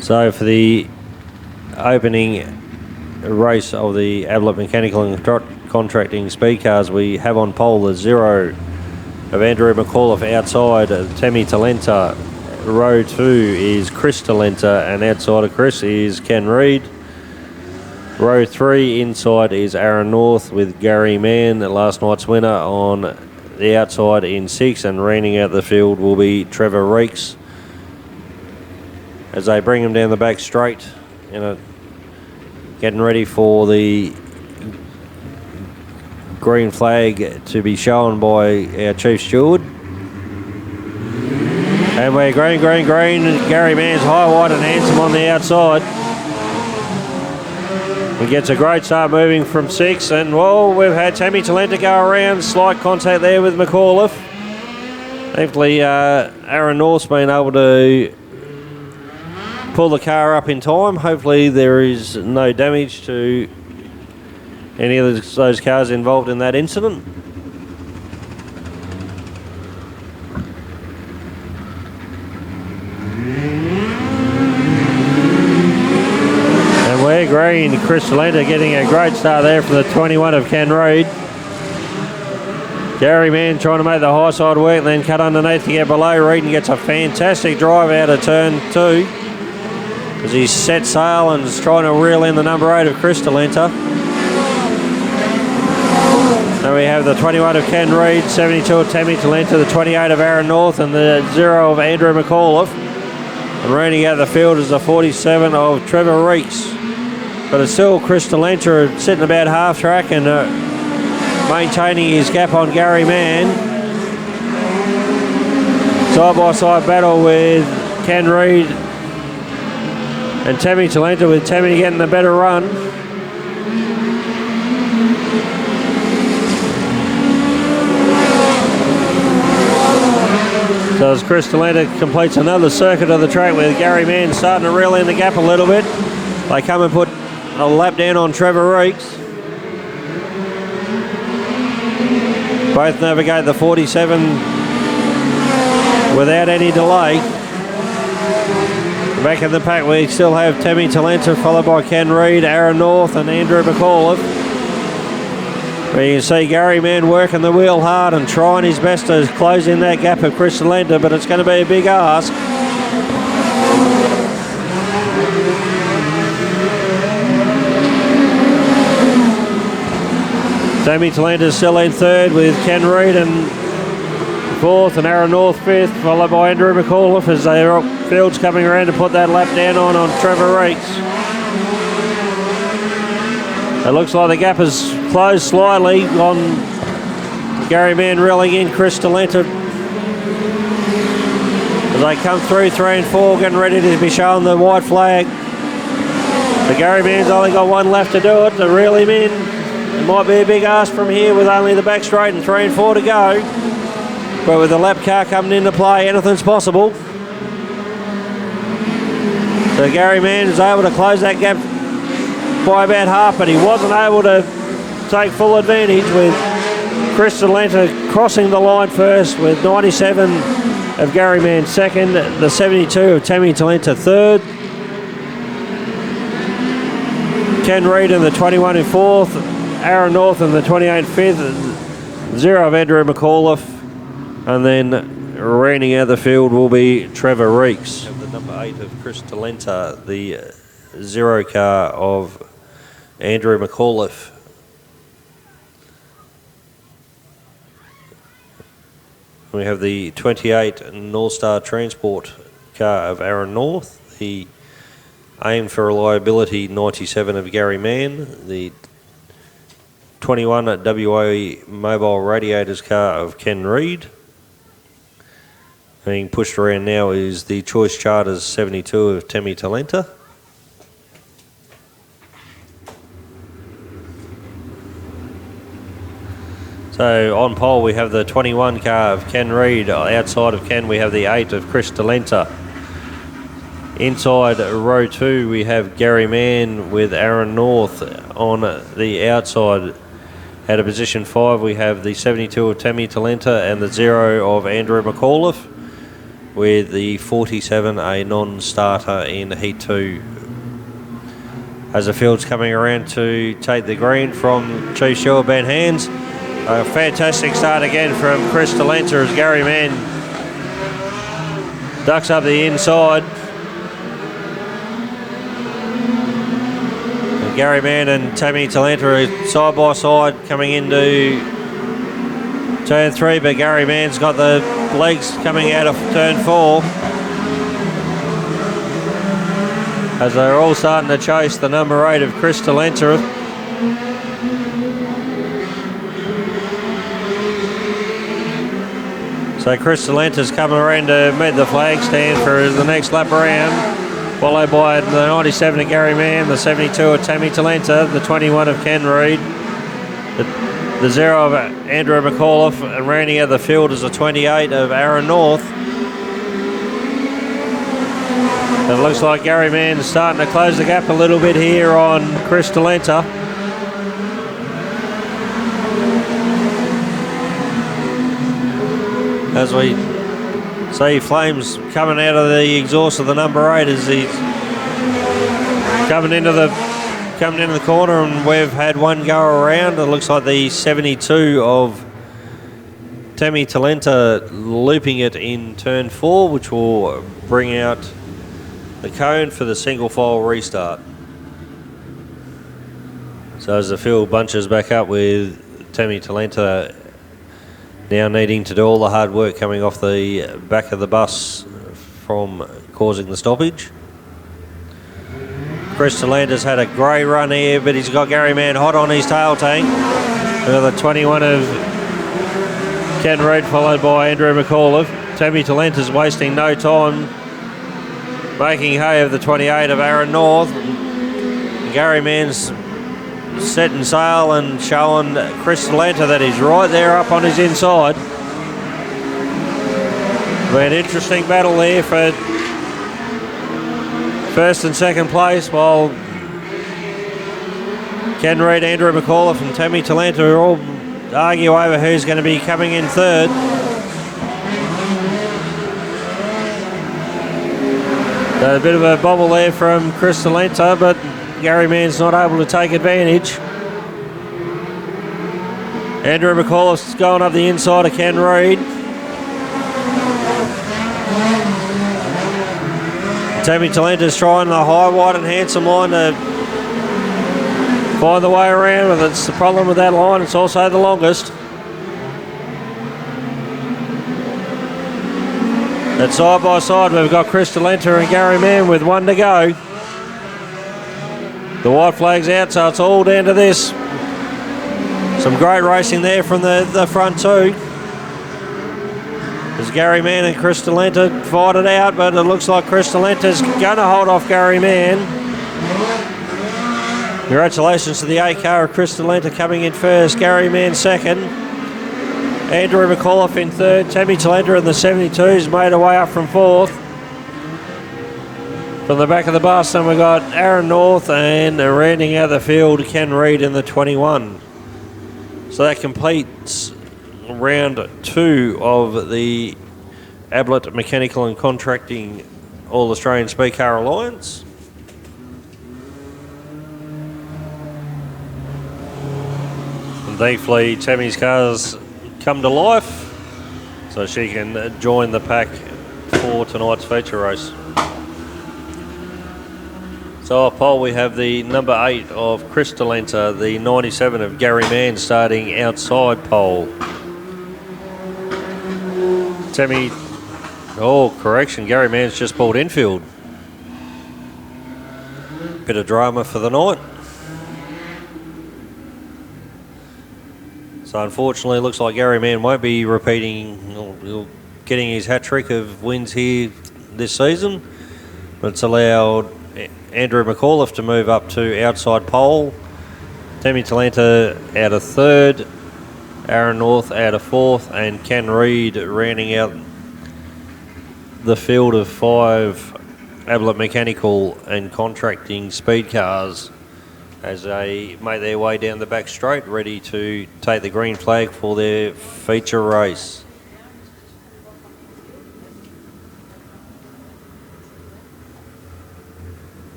So for the opening race of the Ablett Mechanical and Contracting Speedcars, we have on pole the 0 of Andrew McAuliffe, outside Tammy Talenta. Row 2 is Chris Talenta, and outside of Chris is Ken Reid. Row 3 inside is Aaron North with Gary Mann, last night's winner, on the outside in 6, and rounding out the field will be Trevor Reeks as they bring him down the back straight, getting ready for the green flag to be shown by our chief steward. And we're green. Gary Mann's high, wide and handsome on the outside. He gets a great start moving from 6, and well, we've had Tammy Talenta go around, slight contact there with McAuliffe. Thankfully, Aaron North's been able to pull the car up in time. Hopefully there is no damage to any of those cars involved in that incident. And we're green. Chris Talenta getting a great start there for the 21 of Ken Reid. Gary Mann trying to make the high side work and then cut underneath to get below. Reid gets a fantastic drive out of turn 2 as he set sail and is trying to reel in the number 8 of Chris Talenta. Now we have the 21 of Ken Reid, 72 of Tammy Talenta, the 28 of Aaron North, and the 0 of Andrew McAuliffe. And rounding out the field is the 47 of Trevor Reeks. But it's still Chris Talenta sitting about half track and maintaining his gap on Gary Mann. Side by side battle with Ken Reid and Tammy Talenta, with Tammy getting the better run. So as Chris Talenta completes another circuit of the track with Gary Mann starting to reel in the gap a little bit, they come and put a lap down on Trevor Reeks. Both navigate the 47 without any delay. Back in the pack we still have Tammy Talenta, followed by Ken Reid, Aaron North and Andrew McAuliffe. Where you can see Gary Mann working the wheel hard and trying his best to close in that gap of Chris Talenta, but it's going to be a big ask. Tammy Talenta still in 3rd with Ken Reid and 4th, and Aaron North 5th, followed by Andrew McAuliffe as their field's coming around to put that lap down on Trevor Reeks. It looks like the gap has closed slightly on Gary Mann reeling in Chris Talenta as they come through 3 and 4, getting ready to be shown the white flag. But Gary Mann's only got one left to do it, to reel him in. It might be a big ask from here with only the back straight and 3 and 4 to go. But with the lap car coming into play, anything's possible. So Gary Mann is able to close that gap by about half, but he wasn't able to take full advantage, with Chris Talenta crossing the line first with 97 of Gary Mann 2nd, the 72 of Tammy Talenta 3rd, Ken Reid in the 21 in 4th, Aaron North in the 28 5th, 0 of Andrew McAuliffe, and then rounding out the field will be Trevor Reeks. The number 8 of Chris Talenta, the 0 car of Andrew McAuliffe. We have the 28 North Star Transport car of Aaron North, the Aim for Reliability 97 of Gary Mann, the 21 at WA Mobile Radiators car of Ken Reid. Being pushed around now is the Choice Charters 72 of Tammy Talenta. So on pole we have the 21 car of Ken Reid. Outside of Ken we have the 8 of Chris Talenta. Inside row 2 we have Gary Mann with Aaron North on the outside. At a position 5 we have the 72 of Tammy Talenta and the 0 of Andrew McAuliffe. with the 47, a non-starter in Heat 2. As the field's coming around to take the green from Chief Stewart Ben Hands. A fantastic start again from Chris Talenta as Gary Mann ducks up the inside. And Gary Mann and Tammy Talenta are side by side coming into turn 3, but Gary Mann's got the legs coming out of turn 4. As they're all starting to chase the number 8 of Chris Talenta. So Chris Talenta's coming around to meet the flag stand for the next lap around, followed by the 97 of Gary Mann, the 72 of Tammy Talenta, the 21 of Ken Reid, the 0 of Andrew McAuliffe, and rounding out the field is the 28 of Aaron North. It looks like Gary Mann's starting to close the gap a little bit here on Chris Talenta. As we see flames coming out of the exhaust of the number 8 as he's coming into the corner, and we've had one go around. It looks like the 72 of Tammy Talenta looping it in turn 4, which will bring out the cone for the single file restart. So as the field bunches back up with Tammy Talenta now needing to do all the hard work coming off the back of the bus from causing the stoppage. Chris Talenta's had a great run here, but he's got Gary Mann hot on his tail tank. The 21 of Ken Reid followed by Andrew McAuliffe. Tammy Talenta's wasting no time making hay of the 28 of Aaron North. Gary Mann's setting sail and showing Chris Talenta that he's right there up on his inside. But an interesting battle there for first and second place, while Ken Reid, Andrew McAuliffe and Tammy Talenta are all argue over who's going to be coming in third. A bit of a bobble there from Chris Talenta, but Gary Mann's not able to take advantage. Andrew McAuliffe's going up the inside of Ken Reid. Tammy Talenta's trying the high, wide and handsome line to find the way around, but it's the problem with that line. It's also the longest. At side by side, we've got Chris Talenta and Gary Mann with one to go. The white flag's out, so it's all down to this. Some great racing there from the front two. As Gary Mann and Chris Talenta fight it out, but it looks like Chris Talenta's going to hold off Gary Mann. Congratulations to the 8 car of Chris Talenta coming in first, Gary Mann second. Andrew McAuliffe in third. Tammy Talenta in the 72's made her way up from fourth. From the back of the bus, and we've got Aaron North and rounding out the field, Ken Reid in the 21. So that completes round 2 of the Ablett Mechanical and Contracting All-Australian Speedcar Alliance. And thankfully, Tammy's car's come to life, so she can join the pack for tonight's feature race. So our pole, we have the number 8 of Chris Talenta, the 97 of Gary Mann starting outside pole. Tammy, oh correction, Gary Mann's just pulled infield. Bit of drama for the night. So unfortunately, it looks like Gary Mann won't be repeating, getting his hat-trick of wins here this season. But it's allowed Andrew McAuliffe to move up to outside pole. Tammy Talenta out of third. Aaron North out of fourth. And Ken Reid rounding out the field of 5 Ablett Mechanical and Contracting Speed Cars as they make their way down the back straight, ready to take the green flag for their feature race.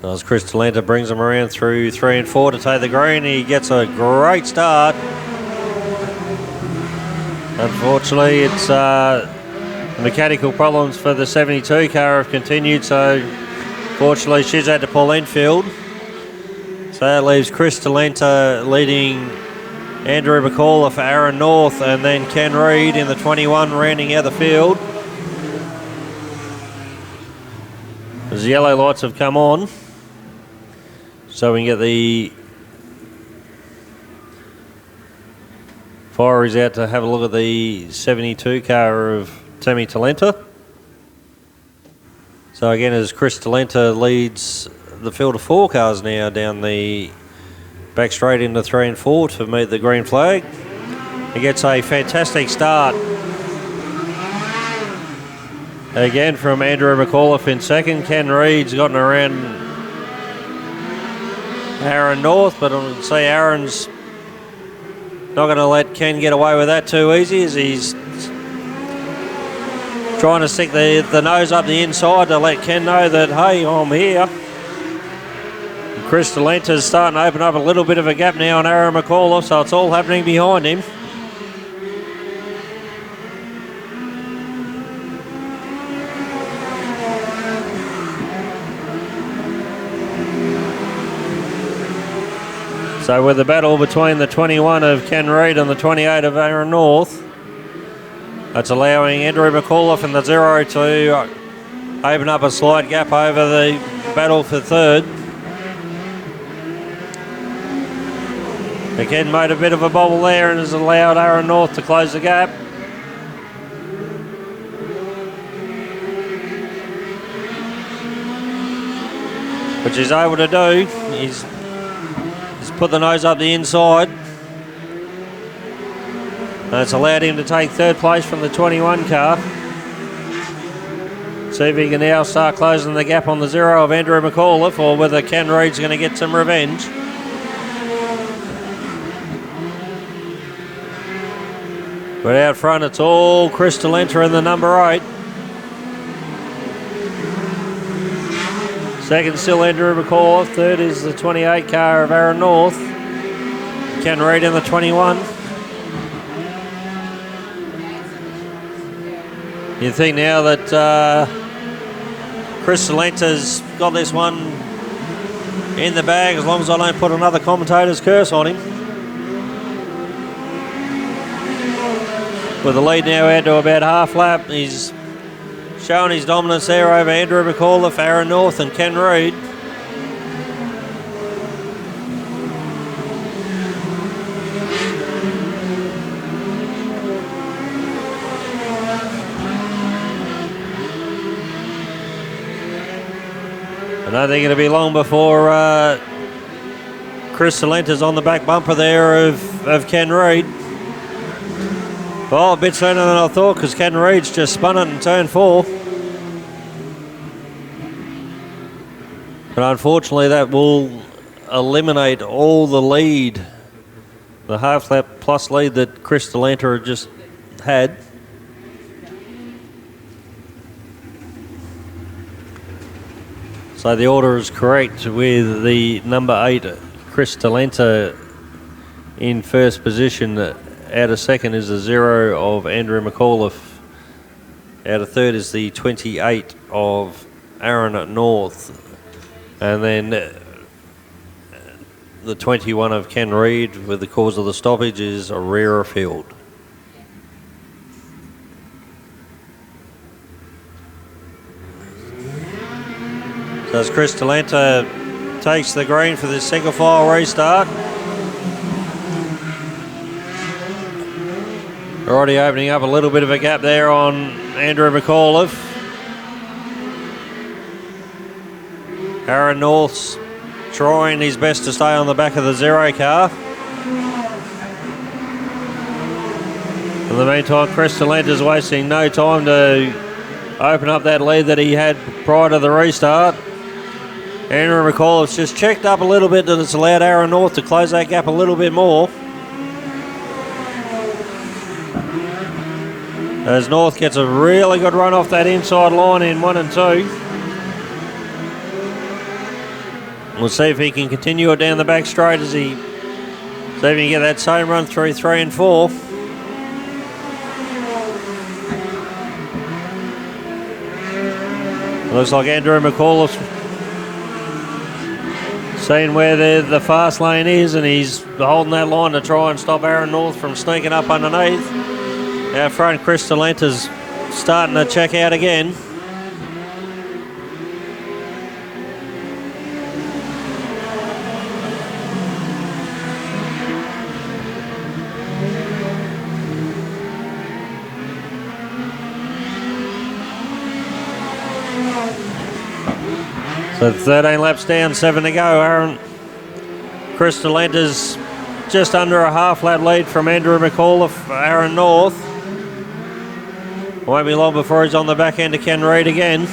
As Chris Talenta brings him around through 3 and 4 to take the green. He gets a great start. Unfortunately, it's mechanical problems for the 72 car have continued, so fortunately she's had to pull infield. So that leaves Chris Talenta leading Andrew McCauliffe for Aaron North, and then Ken Reid in the 21 rounding out the field. As the yellow lights have come on, so we can get the fireys out to have a look at the 72 car of Timmy Talenta. So again, as Chris Talenta leads the field of 4 cars now down the back straight into 3 and 4 to meet the green flag. He gets a fantastic start. Again from Andrew McAuliffe in second. Ken Reid's gotten around Aaron North, but I would say Aaron's not going to let Ken get away with that too easy, as he's trying to stick the nose up the inside to let Ken know that, hey, I'm here. And Chris Talenta's starting to open up a little bit of a gap now on Aaron McAuliffe, so it's all happening behind him. So with the battle between the 21 of Ken Reid and the 28 of Aaron North, that's allowing Andrew McAuliffe and the 0 to open up a slight gap over the battle for third. Again, made a bit of a bobble there and has allowed Aaron North to close the gap. Which he's able to do. He's put the nose up the inside. And it's allowed him to take third place from the 21 car. See if he can now start closing the gap on the 0 of Andrew McAuliffe, or whether Ken Reid's going to get some revenge. But out front, it's all Chris Talenta in the number 8. Second still Andrew McAuliffe. Third is the 28 car of Aaron North. Ken Reid in the 21. You think now that Chris Talenta's got this one in the bag, as long as I don't put another commentator's curse on him. With the lead now out to about half lap, he's showing his dominance there over Andrew McAuliffe, Aaron North and Ken Reid. I don't think it'll be long before Chris Talenta's on the back bumper there of Ken Reid. Well, a bit sooner than I thought, because Ken Reid's just spun it in turn 4. But unfortunately that will eliminate all the lead, the half lap plus lead that Chris Talenta just had. So the order is correct, with the number 8, Chris Talenta, in first position. Out of second is the 0 of Andrew McAuliffe. Out of third is the 28 of Aaron North. And then the 21 of Ken Reid, with the cause of the stoppage, is a rarer field. So as Chris Talenta takes the green for this single file restart. Already opening up a little bit of a gap there on Andrew McAuliffe. Aaron North's trying his best to stay on the back of the 0 car. In the meantime, Chris Talenta's wasting no time to open up that lead that he had prior to the restart. Andrew McAuliffe's just checked up a little bit, that it's allowed Aaron North to close that gap a little bit more. As North gets a really good run off that inside line in 1 and 2. We'll see if he can continue it down the back straight as he see if he can get that same run through 3 and 4. Looks like Andrew McCauliffe seeing where the fast lane is, and he's holding that line to try and stop Aaron North from sneaking up underneath. Out front, Chris Talenta's starting to check out again. So 13 laps down, 7 to go. Chris Talenta's just under a half lap lead from Andrew McCauliffe, Aaron North. Won't be long before he's on the back end of Ken Reid again.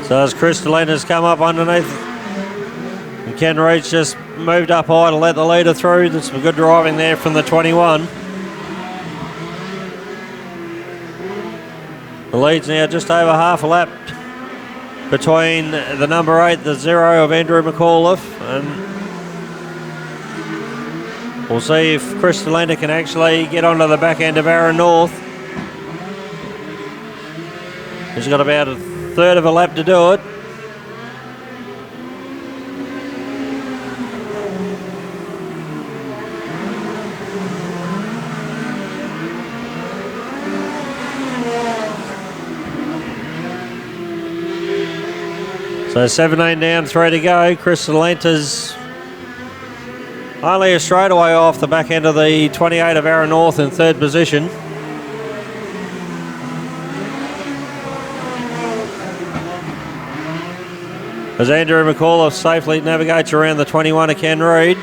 So as Chris Talenta's come up underneath, and Ken Reid's just moved up high to let the leader through. There's some good driving there from the 21. The lead's now just over half a lap between the number 8, the 0 of Andrew McCauliffe, and we'll see if Chris Talenta can actually get onto the back end of Aaron North. He's got about a third of a lap to do it. So 17 down, 3 to go. Chris Talenta's only a straightaway off the back end of the 28 of Aaron North in 3rd position. As Andrew McCauliffe safely navigates around the 21 of Ken Reid.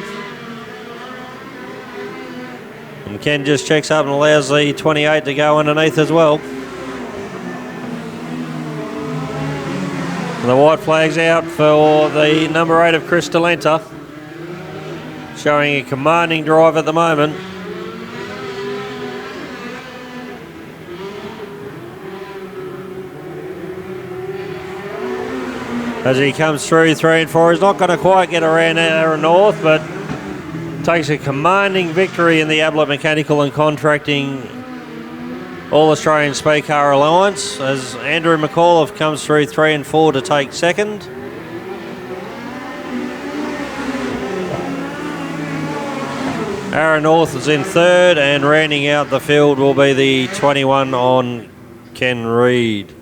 And Ken just checks up and allows the 28 to go underneath as well. The white flag's out for the number 8 of Chris Talenta, showing a commanding drive at the moment. As he comes through 3 and 4, he's not going to quite get around Aaron North, but takes a commanding victory in the Ablett Mechanical and Contracting All-Australian Speedcar Alliance, as Andrew McCauliffe comes through 3 and 4 to take 2nd. Aaron North is in 3rd, and rounding out the field will be the 21 on Ken Reid.